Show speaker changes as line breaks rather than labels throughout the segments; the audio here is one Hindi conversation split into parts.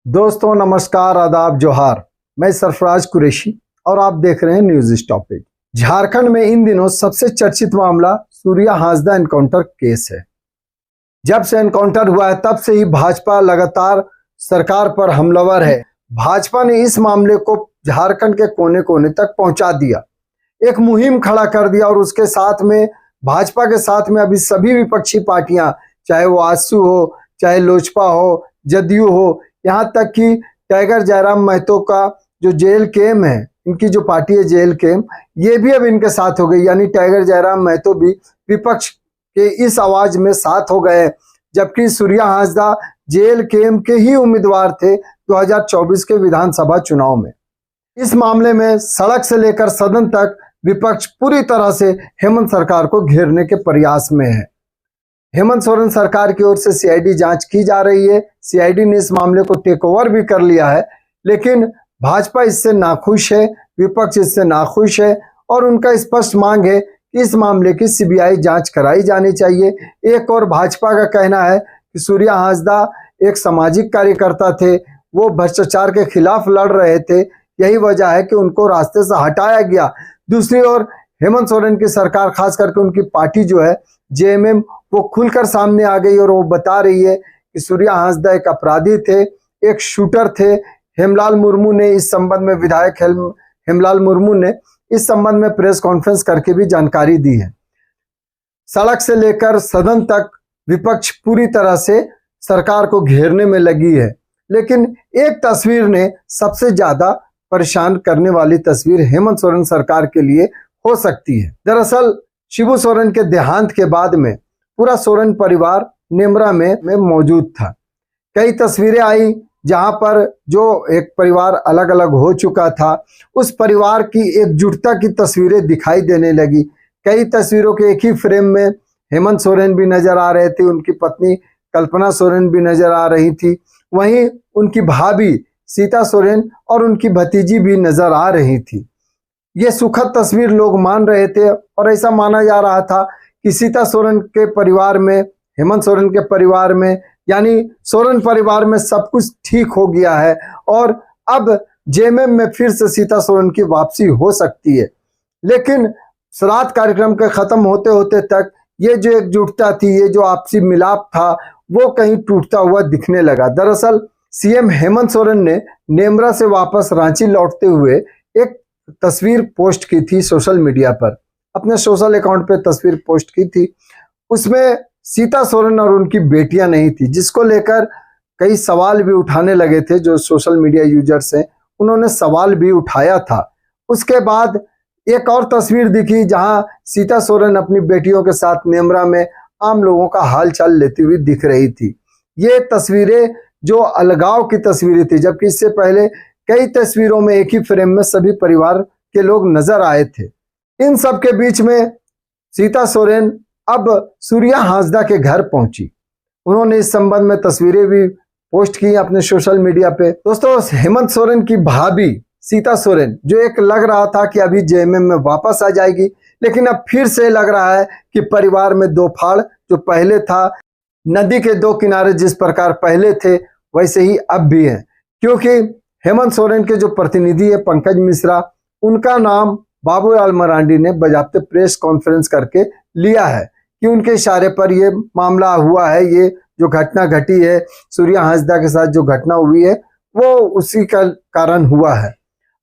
दोस्तों नमस्कार, आदाब, जोहार। मैं सरफराज कुरैशी और आप देख रहे हैं न्यूज स्टॉपेज। झारखंड में इन दिनों सबसे चर्चित मामला सूर्या हांसदा एनकाउंटर केस है। जब से एनकाउंटर हुआ है तब से ही भाजपा लगातार सरकार पर हमलावर है। भाजपा ने इस मामले को झारखंड के कोने कोने तक पहुंचा दिया, एक मुहिम खड़ा कर दिया और उसके साथ में भाजपा के साथ में अभी सभी विपक्षी पार्टियां, चाहे वो आजसू हो, चाहे लोजपा हो, जदयू हो, यहाँ तक कि टाइगर जयराम महतो का जो जेल केम है, इनकी जो पार्टी है जेल केम, ये भी अब इनके साथ हो गई। यानी टाइगर जयराम महतो भी विपक्ष के इस आवाज में साथ हो गए, जबकि सूर्या हांसदा जेल केम के ही उम्मीदवार थे 2024 के विधानसभा चुनाव में। इस मामले में सड़क से लेकर सदन तक विपक्ष पूरी तरह से हेमंत सरकार को घेरने के प्रयास में है। हेमंत सोरेन सरकार की ओर से सीआईडी जांच की जा रही है। सीआईडी ने इस मामले को टेक ओवर भी कर लिया है, लेकिन भाजपा इससे नाखुश है, विपक्ष इससे नाखुश है और उनका स्पष्ट मांग है कि इस मामले की सीबीआई जांच कराई जानी चाहिए। एक और भाजपा का कहना है कि सूर्या हांसदा एक सामाजिक कार्यकर्ता थे, वो भ्रष्टाचार के खिलाफ लड़ रहे थे, यही वजह है कि उनको रास्ते से हटाया गया। दूसरी ओर हेमंत सोरेन की सरकार, खास करके उनकी पार्टी जो है जेएमएम, वो खुलकर सामने आ गई और वो बता रही है कि सूर्या हांसदा एक अपराधी थे, एक शूटर थे। हेमलाल मुर्मू ने इस संबंध में, विधायक हेमलाल मुर्मू ने इस संबंध में प्रेस कॉन्फ्रेंस करके भी जानकारी दी है। सड़क से लेकर सदन तक विपक्ष पूरी तरह से सरकार को घेरने में लगी है, लेकिन एक तस्वीर ने सबसे ज्यादा परेशान करने वाली तस्वीर हेमंत सोरेन सरकार के लिए हो सकती है। दरअसल शिबू सोरेन के देहांत के बाद में पूरा सोरेन परिवार नेमरा में मौजूद था। कई तस्वीरें आई जहां पर जो एक परिवार अलग अलग हो चुका था, उस परिवार की एकजुटता की तस्वीरें दिखाई देने लगी। कई तस्वीरों के एक ही फ्रेम में हेमंत सोरेन भी नजर आ रहे थे, उनकी पत्नी कल्पना सोरेन भी नजर आ रही थी, वहीं उनकी भाभी सीता सोरेन और उनकी भतीजी भी नजर आ रही थी। ये सुखद तस्वीर लोग मान रहे थे और ऐसा माना जा रहा था कि सीता सोरेन के परिवार में, हेमंत सोरेन के परिवार में, यानी सोरेन परिवार में सब कुछ ठीक हो गया है और अब जेएमएम में फिर से सीता सोरेन की वापसी हो सकती है। लेकिन श्राद्ध कार्यक्रम के खत्म होते होते तक ये जो एकजुटता थी, ये जो आपसी मिलाप था, वो कहीं टूटता हुआ दिखने लगा। दरअसल सीएम हेमंत सोरेन ने नेमरा से वापस रांची लौटते हुए एक तस्वीर पोस्ट की थी सोशल मीडिया पर, अपने सोशल अकाउंट पे तस्वीर पोस्ट की थी। उसमें सीता सोरेन और उनकी बेटियां नहीं थी, जिसको लेकर कई सवाल भी उठाने लगे थे। जो सोशल मीडिया यूजर्स हैं उन्होंने सवाल भी उठाया था। उसके बाद एक और तस्वीर दिखी जहां सीता सोरेन अपनी बेटियों के साथ नेमरा में आम लोगों का हाल चाल लेती हुई दिख रही थी। ये तस्वीरें जो अलगाव की तस्वीरें थी, जबकि इससे पहले कई तस्वीरों में एक ही फ्रेम में सभी परिवार के लोग नजर आए थे। इन सब के बीच में सीता सोरेन अब सूर्या हांसदा के घर पहुंची। उन्होंने इस संबंध में तस्वीरें भी पोस्ट की अपने सोशल मीडिया पे। दोस्तों, हेमंत सोरेन की भाभी सीता सोरेन, जो एक लग रहा था कि अभी जेएमएम में वापस आ जाएगी, लेकिन अब फिर से लग रहा है कि परिवार में दो फाड़ जो पहले था, नदी के दो किनारे जिस प्रकार पहले थे वैसे ही अब भी है। क्योंकि हेमंत सोरेन के जो प्रतिनिधि है पंकज मिश्रा, उनका नाम बाबूलाल मरांडी ने बजाते प्रेस कॉन्फ्रेंस करके लिया है कि उनके इशारे पर ये मामला हुआ है। ये जो घटना घटी है सूर्या हांसदा के साथ, जो घटना हुई है वो उसी का कारण हुआ है।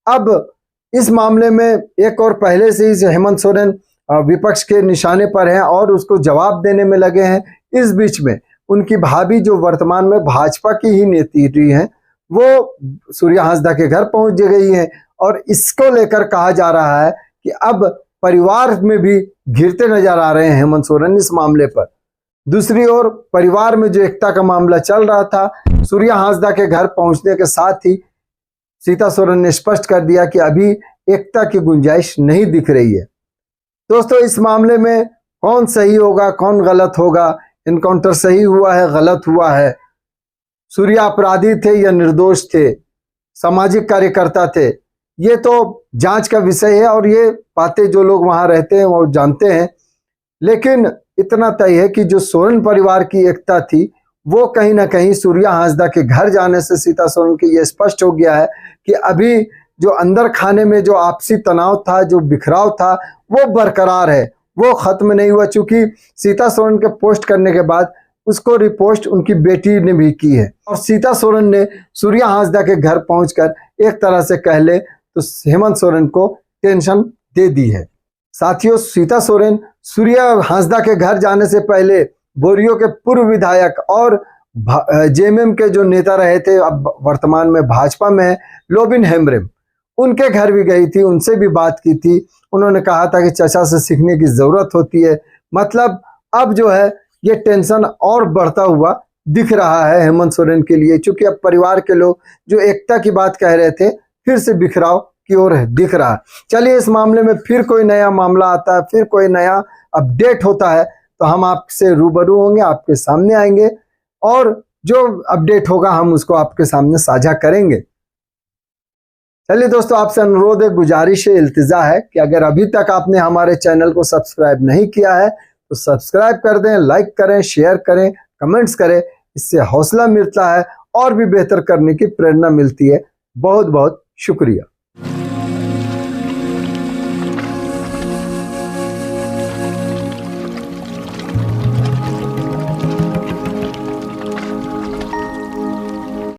अब इस मामले में एक और पहले से ही हेमंत सोरेन विपक्ष के निशाने पर हैं और उसको जवाब देने में लगे हैं। इस बीच में उनकी भाभी, जो वर्तमान में भाजपा की ही नेत्री हैं, वो सूर्या हांसदा के घर पहुंच गई हैं और इसको लेकर कहा जा रहा है कि अब परिवार में भी घिरते नजर आ रहे हैं हेमंत सोरेन इस मामले पर। दूसरी ओर परिवार में जो एकता का मामला चल रहा था, सूर्या हांसदा के घर पहुंचने के साथ ही सीता सोरेन ने स्पष्ट कर दिया कि अभी एकता की गुंजाइश नहीं दिख रही है। दोस्तों, इस मामले में कौन सही होगा, कौन गलत होगा, एनकाउंटर सही हुआ है, गलत हुआ है, सूर्या अपराधी थे या निर्दोष थे, सामाजिक कार्यकर्ता थे, ये तो जांच का विषय है और ये बातें जो लोग वहां रहते हैं वो जानते हैं। लेकिन इतना तय है कि जो सोरेन परिवार की एकता थी वो कहीं ना कहीं सूर्या हांसदा के घर जाने से सीता सोरेन के ये स्पष्ट हो गया है कि अभी जो अंदर खाने में जो आपसी तनाव था, जो बिखराव था, वो बरकरार है, वो खत्म नहीं हुआ। चूंकि सीता सोरेन के पोस्ट करने के बाद उसको रिपोस्ट उनकी बेटी ने भी की है और सीता सोरेन ने सूर्या हांसदा के घर पहुंचकर एक तरह से कह ले तो हेमंत सोरेन को टेंशन दे दी है। साथियों, सीता सोरेन सूर्या हांसदा के घर जाने से पहले बोरियो के पूर्व विधायक और जेएमएम के जो नेता रहे थे, अब वर्तमान में भाजपा में है, लोबिन हेम्ब्रेम, उनके घर भी गई थी, उनसे भी बात की थी। उन्होंने कहा था कि चचा से सीखने की जरूरत होती है। मतलब अब जो है ये टेंशन और बढ़ता हुआ दिख रहा है हेमंत सोरेन के लिए, क्योंकि अब परिवार के लोग जो एकता की बात कह रहे थे फिर से बिखराव की ओर दिख रहा है। चलिए, इस मामले में फिर कोई नया मामला आता है, फिर कोई नया अपडेट होता है तो हम आपसे रूबरू होंगे, आपके सामने आएंगे और जो अपडेट होगा हम उसको आपके सामने साझा करेंगे। चलिए दोस्तों, आपसे अनुरोध है, गुजारिश है, इल्तिजा है कि अगर अभी तक आपने हमारे चैनल को सब्सक्राइब नहीं किया है तो सब्सक्राइब कर दें, लाइक करें, शेयर करें, कमेंट्स करें। इससे हौसला मिलता है और भी बेहतर करने की प्रेरणा मिलती है। बहुत बहुत शुक्रिया।